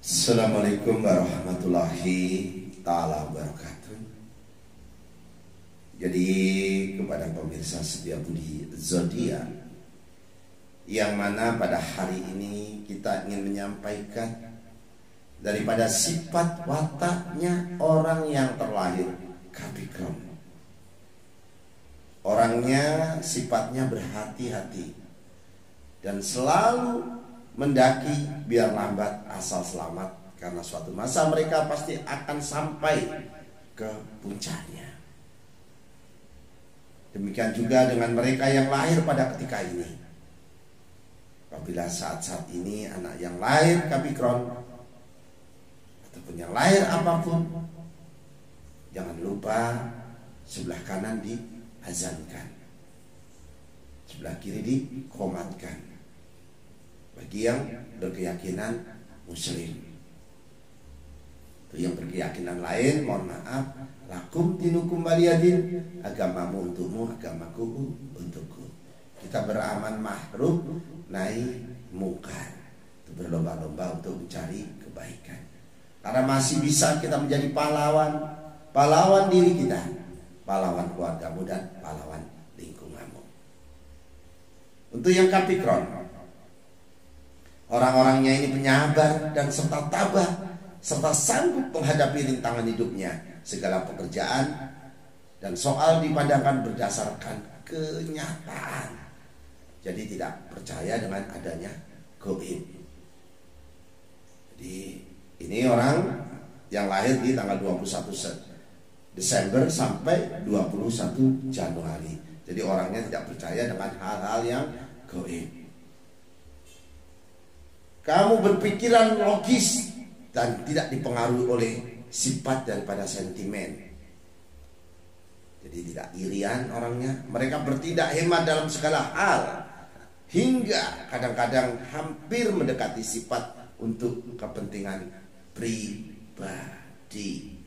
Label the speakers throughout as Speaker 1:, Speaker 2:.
Speaker 1: Assalamualaikum warahmatullahi ta'ala wabarakatuh. Jadi kepada pemirsa setia budi zodiak, yang mana pada hari ini kita ingin menyampaikan daripada sifat wataknya orang yang terlahir Capricorn. Orangnya sifatnya berhati-hati dan selalu mendaki biar lambat asal selamat, karena suatu masa mereka pasti akan sampai ke puncaknya. Demikian juga dengan mereka yang lahir pada ketika ini. Apabila saat-saat ini anak yang lahir Capricorn ataupun yang lahir apapun, jangan lupa sebelah kanan diazankan, sebelah kiri dikomatkan. Bagi yang berkeyakinan muslim, itu yang berkeyakinan lain, mohon maaf, lakum dinukum waliyadin, agamamu untukmu, agamaku untukku. Kita beraman ma'ruf nahi mungkar, itu berlomba-lomba untuk mencari kebaikan, karena masih bisa kita menjadi pahlawan, pahlawan diri kita, pahlawan keluargamu dan pahlawan lingkunganmu. Untuk yang Capricorn, orang-orangnya ini penyabar dan serta tabah, serta sanggup menghadapi rintangan hidupnya. Segala pekerjaan dan soal dipandangkan berdasarkan kenyataan, jadi tidak percaya dengan adanya gaib. Jadi ini orang yang lahir di tanggal 21 Desember sampai 21 Januari. Jadi orangnya tidak percaya dengan hal-hal yang gaib. Kamu berpikiran logis dan tidak dipengaruhi oleh sifat daripada sentimen. Jadi tidak irian orangnya. Mereka bertindak hemat dalam segala hal, hingga kadang-kadang hampir mendekati sifat untuk kepentingan pribadi.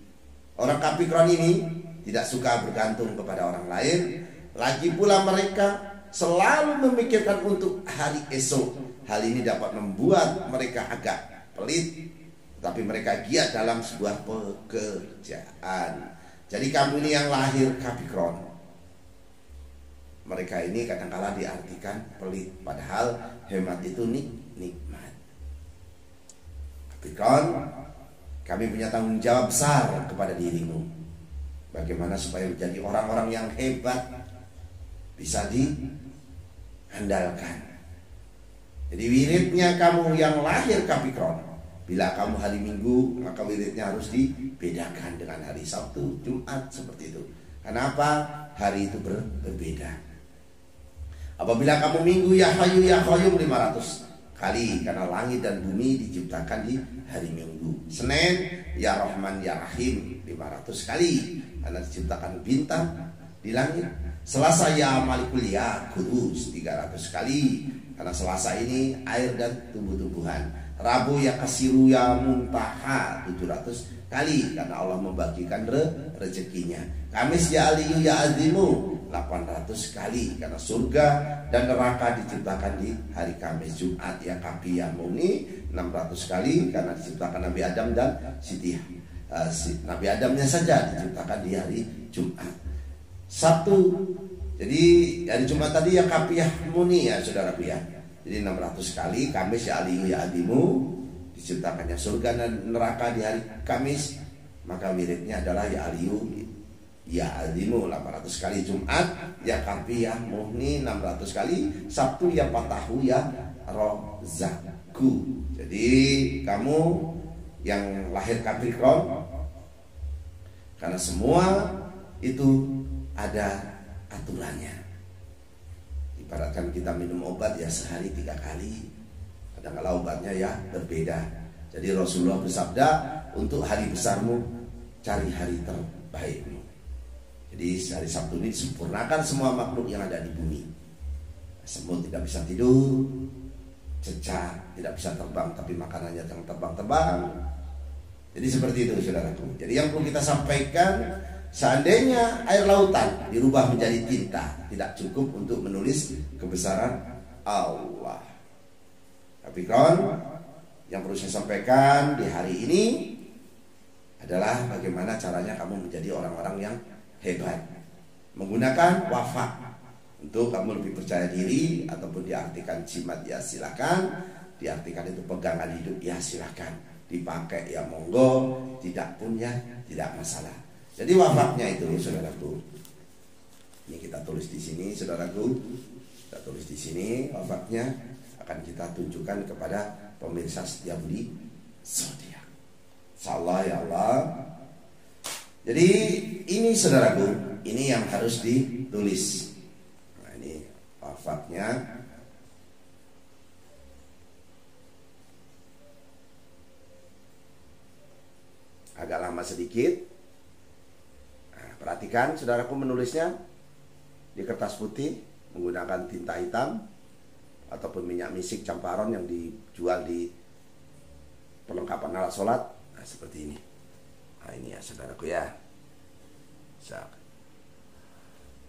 Speaker 1: Orang Capricorn ini tidak suka bergantung kepada orang lain. Lagi pula mereka selalu memikirkan untuk hari esok. Hal ini dapat membuat mereka agak pelit, tapi mereka giat dalam sebuah pekerjaan. Jadi kamu ini yang lahir Capricorn, mereka ini kadang-kala diartikan pelit, padahal hemat itu nikmat. Capricorn, kami punya tanggung jawab besar kepada dirimu. Bagaimana supaya menjadi orang-orang yang hebat, bisa diandalkan. Jadi wiridnya kamu yang lahir Capricorn, bila kamu hari Minggu, maka wiridnya harus dibedakan dengan hari Sabtu, Jumat, seperti itu. Kenapa? Hari itu berbeda. Apabila kamu Minggu, ya Hayu ya Qayyum 500 kali, karena langit dan bumi diciptakan di hari Minggu. Senin, ya Rahman ya Rahim 500 kali, karena diciptakan bintang di langit. Selasa, ya Malikul ya Kudus 300 kali, karena Selasa ini air dan tumbuh-tumbuhan. Rabu, ya Kasiru ya Muntaha 700 kali, karena Allah membagikan rezekinya. Kamis, ya Aliyu ya Azimu 800 kali, karena surga dan neraka diciptakan di hari Kamis. Jumat, ya Kapi ya Muni 600 kali, karena diciptakan Nabi Adam dan Nabi Adamnya saja diciptakan di hari Jumat. Sabtu, jadi hari Jumat tadi ya Kapiyah Muni ya saudara ya. Jadi 600 kali. Kamis, ya Aliyu ya Adimu, diciptakannya surga dan neraka di hari Kamis, maka wiridnya adalah ya Aliyu ya Adimu 800 kali. Jumat, ya Kapiyah Muni 600 kali. Sabtu, ya Fatahu ya Rozaku. Jadi kamu yang lahir Capricorn, karena semua itu ada aturannya. Ibaratkan kita minum obat ya sehari 3 kali, kadang-kadang obatnya ya berbeda. Jadi Rasulullah bersabda, untuk hari besarmu cari hari terbaikmu. Jadi hari Sabtu ini sempurnakan semua makhluk yang ada di bumi. Semut tidak bisa tidur, cecak tidak bisa terbang, tapi makanannya jangan terbang-terbang. Jadi seperti itu saudaraku. Jadi yang perlu kita sampaikan, seandainya air lautan dirubah menjadi tinta, tidak cukup untuk menulis kebesaran Allah. Capricorn, Yang perlu saya sampaikan di hari ini adalah bagaimana caranya kamu menjadi orang-orang yang hebat. Menggunakan wafat untuk kamu lebih percaya diri, ataupun diartikan jimat ya silakan, diartikan itu pegangan hidup ya silakan, dipakai ya monggo, tidak pun ya tidak masalah. Jadi wafatnya itu saudaraku, ini kita tulis di sini saudaraku, kita tulis di sini wafatnya akan kita tunjukkan kepada pemirsa setiap di zodiak. Insyaallah ya Allah. Jadi ini saudaraku, ini yang harus ditulis. Nah ini wafatnya. Agak lama sedikit. Nah, perhatikan saudaraku menulisnya di kertas putih menggunakan tinta hitam ataupun minyak misik camparon yang dijual di perlengkapan alat sholat. Nah seperti ini. Nah ini ya saudaraku ya.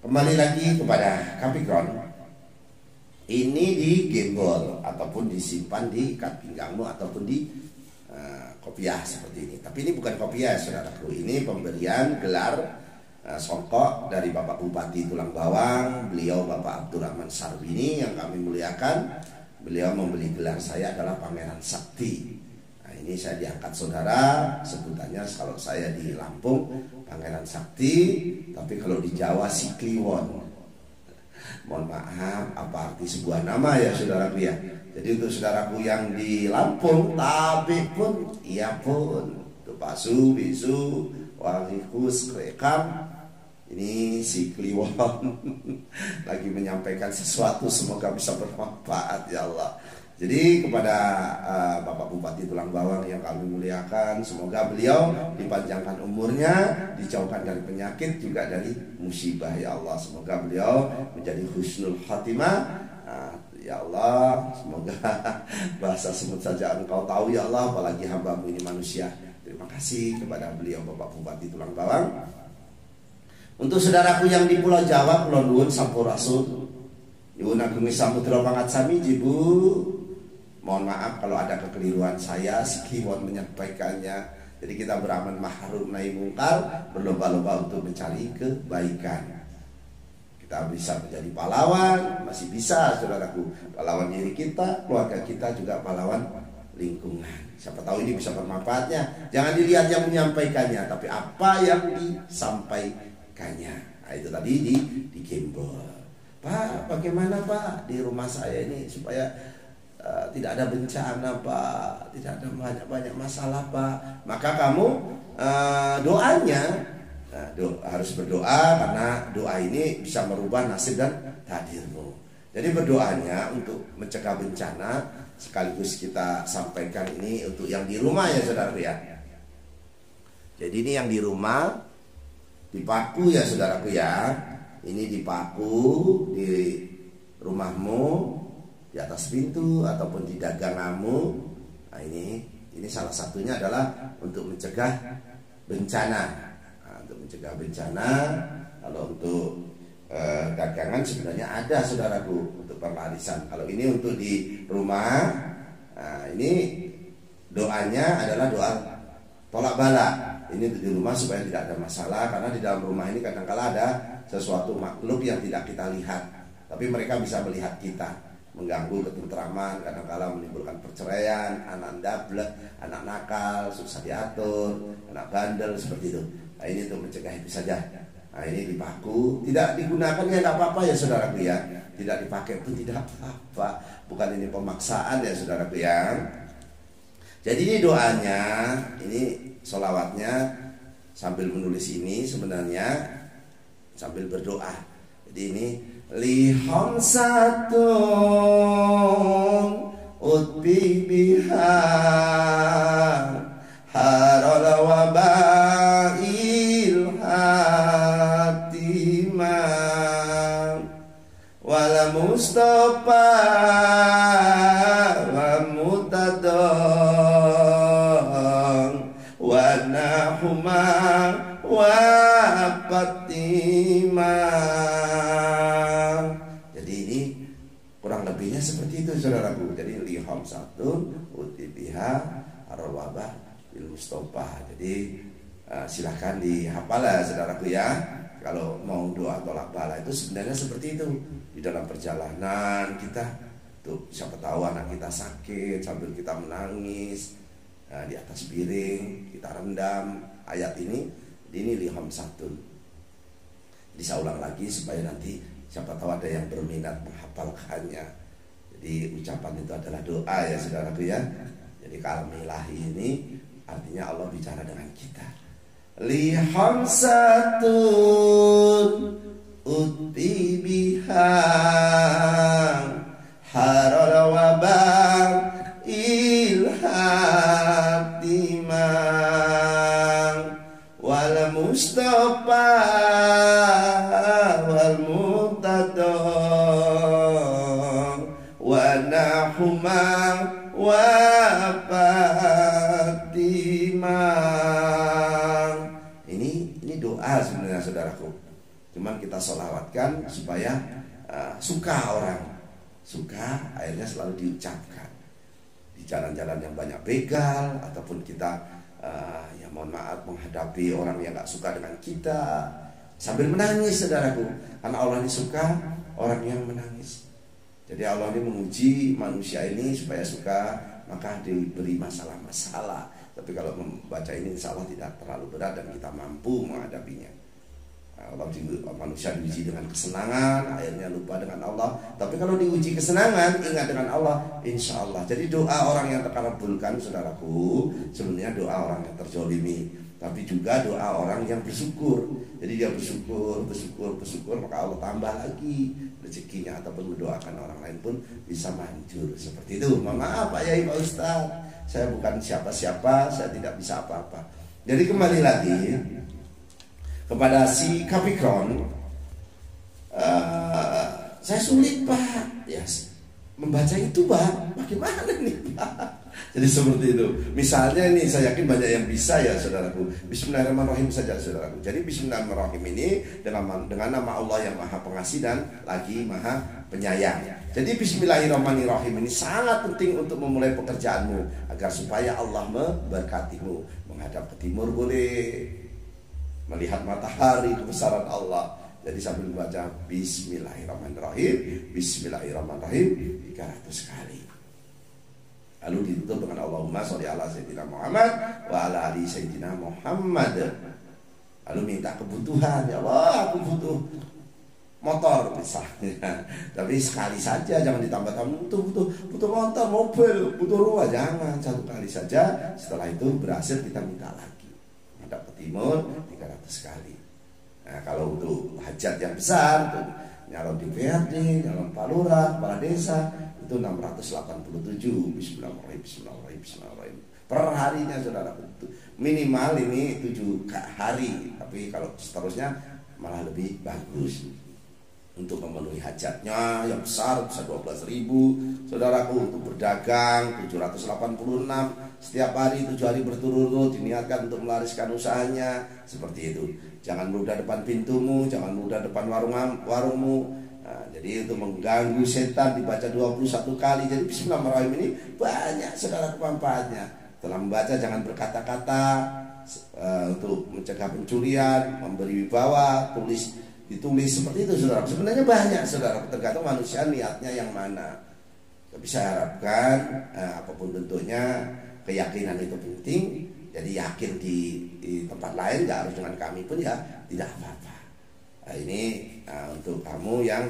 Speaker 1: Kembali lagi kepada Capricorn. Ini digembol ataupun disimpan di ikat pinggangmu ataupun di kopiah seperti ini. Tapi ini bukan kopiah saudaraku. Ini pemberian gelar songkok dari Bapak Bupati Tulang Bawang. Beliau Bapak Abdurrahman Sarbini yang kami muliakan. Beliau membeli gelar saya adalah Pangeran Sakti. Nah ini saya diangkat saudara. Sebutannya kalau saya di Lampung Pangeran Sakti, tapi kalau di Jawa si Kliwon. Mohon maaf, apa arti sebuah nama ya saudaraku ya. Jadi untuk saudaraku yang di Lampung, tapi pun, iya pun, untuk pasu, bisu, walikus, rekam, ini si Kliwon lagi menyampaikan sesuatu, semoga bisa bermanfaat ya Allah. Jadi kepada Bapak Bupati Tulang Bawang yang kami muliakan, semoga beliau dipanjangkan umurnya, dijauhkan dari penyakit, juga dari musibah ya Allah. Semoga beliau menjadi husnul khatimah. Ya Allah, semoga bahasa semut saja engkau tahu ya Allah, apalagi hambamu ini manusia. Terima kasih kepada beliau Bapak Bupati Tulang Bawang. Untuk saudaraku yang di Pulau Jawa, Pulau Nuwun Sampurasun, Nyuwun Agung Samudra Pangat Sami Jibu. Mohon maaf kalau ada kekeliruan saya, si Kliwon menyampaikannya. Jadi kita beramal mahrum nahi mungkar, berlomba-lomba untuk mencari kebaikan. Kita bisa menjadi pahlawan, masih bisa saudaraku, pahlawan diri kita, keluarga kita, juga pahlawan lingkungan. Siapa tahu ini bisa bermanfaatnya. Jangan dilihat yang menyampaikannya, tapi apa yang disampaikannya. Nah itu tadi di gembol. Pak, bagaimana Pak di rumah saya ini supaya tidak ada bencana Pak, tidak ada banyak masalah Pak. Maka kamu doanya harus berdoa, karena doa ini bisa merubah nasib dan takdirmu. Jadi berdoanya untuk mencegah bencana, sekaligus kita sampaikan ini untuk yang di rumah ya saudaraku ya. Jadi ini yang di rumah dipaku ya saudaraku ya. Ini dipaku di rumahmu, di atas pintu ataupun di daganganmu. Nah ini salah satunya adalah untuk mencegah bencana. Nah, untuk mencegah bencana. Kalau untuk dagangan sebenarnya ada saudaraku untuk perlarisan. Kalau ini untuk di rumah, nah ini doanya adalah doa tolak bala. Ini untuk di rumah supaya tidak ada masalah, karena di dalam rumah ini kadang-kala ada sesuatu makhluk yang tidak kita lihat, tapi mereka bisa melihat kita, mengganggu ketentraman, kadang-kala menimbulkan perceraian, anak ndablek, anak nakal, susah diatur, anak bandel seperti itu. Nah ini untuk mencegah itu saja. Nah ini dipaku, tidak digunakan ya nggak apa-apa ya saudaraku ya, tidak dipakai pun tidak apa-apa, bukan ini pemaksaan ya saudaraku ya. Jadi ini doanya, ini sholawatnya sambil menulis ini sebenarnya sambil berdoa. Jadi ini lihon satu utbi biha harol wabail hatimah wala mustafa wa mutadong wa nahuma wa patimah. Jadi ini kurang lebihnya seperti itu saudaraku. Jadi lihom satu utibiha Mustafa. Jadi silahkan dihafal ya saudaraku ya. Kalau mau doa tolak bala itu sebenarnya seperti itu. Di dalam perjalanan kita tuh, siapa tahu anak kita sakit sambil kita menangis, di atas piring kita rendam ayat ini liham satun. Jadi saya ulang lagi supaya nanti siapa tahu ada yang berminat menghafalkannya. Jadi ucapan itu adalah doa ya saudaraku ya. Jadi kalamilahi ini artinya Allah bicara dengan kita. Liham satun uti biha harar wabang ilhatimang wal Mustafa wal Muqtadah wa nahumang wa fatimang. Ini doa sebenarnya saudaraku. Cuman kita sholawatkan supaya suka orang. Suka akhirnya selalu diucapkan. Di jalan-jalan yang banyak begal, ataupun kita ya mohon maaf menghadapi orang yang gak suka dengan kita, sambil menangis saudaraku. Karena Allah ini suka orang yang menangis. Jadi Allah ini menguji manusia ini supaya suka, maka diberi masalah-masalah. Tapi kalau membaca ini insya Allah tidak terlalu berat dan kita mampu menghadapinya. Manusia diuji dengan kesenangan, akhirnya lupa dengan Allah. Tapi kalau diuji kesenangan, ingat dengan Allah, insya Allah. Jadi doa orang yang terkabulkan saudaraku, sebenarnya doa orang yang terzolimi, tapi juga doa orang yang bersyukur. Jadi dia bersyukur, maka Allah tambah lagi rezekinya, ataupun mendoakan orang lain pun bisa manjur. Seperti itu. Maaf Pak Yai, Pak Ustaz, saya bukan siapa-siapa, saya tidak bisa apa-apa. Jadi kembali lagi kepada si Capricorn, saya sulit Pak, yes, membaca itu Pak, bagaimana nih Pak? Jadi seperti itu. Misalnya ini saya yakin banyak yang bisa ya saudaraku. Bismillahirrahmanirrahim saja saudaraku. Jadi Bismillahirrahmanirrahim ini dengan nama Allah yang Maha Pengasih dan lagi Maha Penyayang. Jadi Bismillahirrahmanirrahim ini sangat penting untuk memulai pekerjaanmu agar supaya Allah memberkatimu. Menghadap ke timur boleh, melihat matahari kebesaran Allah. Jadi sambil membaca Bismillahirrahmanirrahim, Bismillahirrahmanirrahim 300 kali. Lalu ditutup dengan Allahumma sholli ala sayyidina Muhammad wa ala ali sayyidina Muhammad. Lalu minta kebutuhan, ya Allah aku butuh motor misalnya. Tapi sekali saja, jangan ditambah-tambah. Butuh motor, mobil, butuh rumah, jangan, satu kali saja. Setelah itu berhasil kita minta lagi. Menghadap ke timur 300 kali. Nah, kalau untuk hajat yang besar, untuk nyalon DPRD, nyalon Pak Lurah, kepala desa, itu 687. Bismillahirrahmanirrahim, Bismillahirrahmanirrahim, Bismillahirrahmanirrahim. Per harinya saudara, minimal ini 7 hari. Tapi kalau seterusnya malah lebih bagus. Untuk memenuhi hajatnya yang besar bisa 12.000 saudaraku. Untuk berdagang 786 setiap hari, 7 hari berturut-turut diniatkan untuk melariskan usahanya. Seperti itu. Jangan meludah depan pintumu, jangan meludah depan warungmu. Nah, jadi untuk mengganggu setan dibaca 21 kali. Jadi Bismillahirrahmanirrahim ini banyak saudara manfaatnya. Setelah membaca jangan berkata-kata, untuk mencegah pencurian, memberi wibawa, ditulis seperti itu saudara. Sebenarnya banyak saudara, tergantung manusia niatnya yang mana. Tapi saya harapkan apapun bentuknya, keyakinan itu penting. Jadi yakin di tempat lain, gak harus dengan kami pun ya tidak apa-apa. Nah, ini untuk kamu yang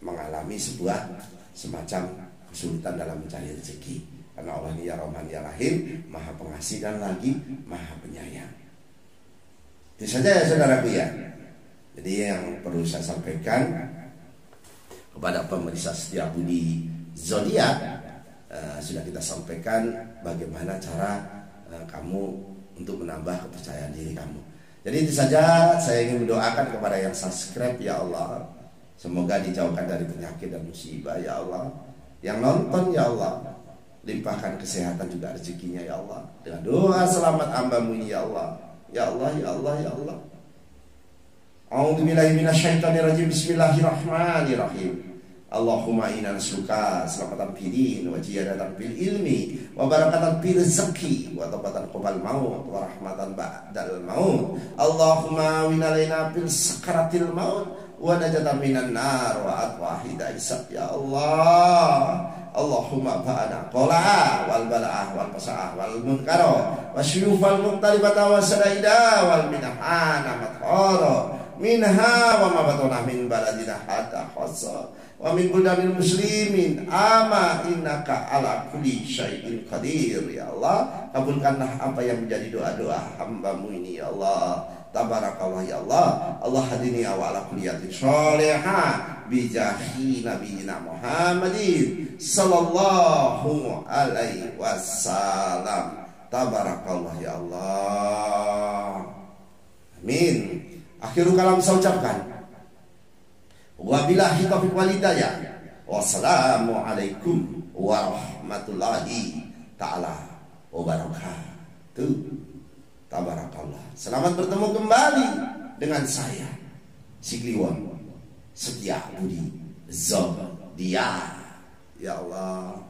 Speaker 1: mengalami sebuah semacam kesulitan dalam mencari rezeki. Karena Allah ini ya Rahman ya Rahim, Maha Pengasih dan lagi Maha Penyayang. Itu saja ya saudaraku ya. Jadi yang perlu saya sampaikan kepada pemirsa setia budi zodiak, sudah kita sampaikan bagaimana cara kamu untuk menambah kepercayaan diri kamu. Jadi itu saja, saya ingin mendoakan kepada yang subscribe ya Allah, semoga dijauhkan dari penyakit dan musibah ya Allah. Yang nonton ya Allah, limpahkan kesehatan juga rezekinya ya Allah. Dengan doa selamat hamba-Mu ini ya Allah. Ya Allah, ya Allah, ya Allah. A'udzubillahi minasyaitonirrajim. Bismillahirrahmanirrahim. Allahumma inna nas'aluka selamatan fid din wa ziyadatan fil ilmi wa barakatan fil rizqi wa taubatan qabal maut wa rahmatan ba'dal maut. Allahumma win alaina fil sakaratil maut wa najatan minan nar wa atwa hidaisab ya Allah. Allahumma ba'ana qala wal bala'ah wal pasa'ah wal munkara wa syuyufal muqtalibata wa sadaida wal minahana mathara minha wa ma batana min baladina hatta khassa wa min budanil muslimin ama innaka ala kulli syai'in qadir. Ya Allah, kabulkanlah apa yang menjadi doa-doa hamba-Mu ini ya Allah. Tabarakallah ya Allah. Allah hadini wa ala kulliyatin sholihah bi jahi nabiyina Muhammadin sallallahu alaihi wasallam. Tabarakallah ya Allah. Amin. Akhirul kalam saya ucapkan wabillahi taufiq wal hidayah. Wassalamualaikum warahmatullahi taala wabarakatuh. Tabarakallah. Selamat bertemu kembali dengan saya Sikliwon Setia Budi Zodia. Ya Allah.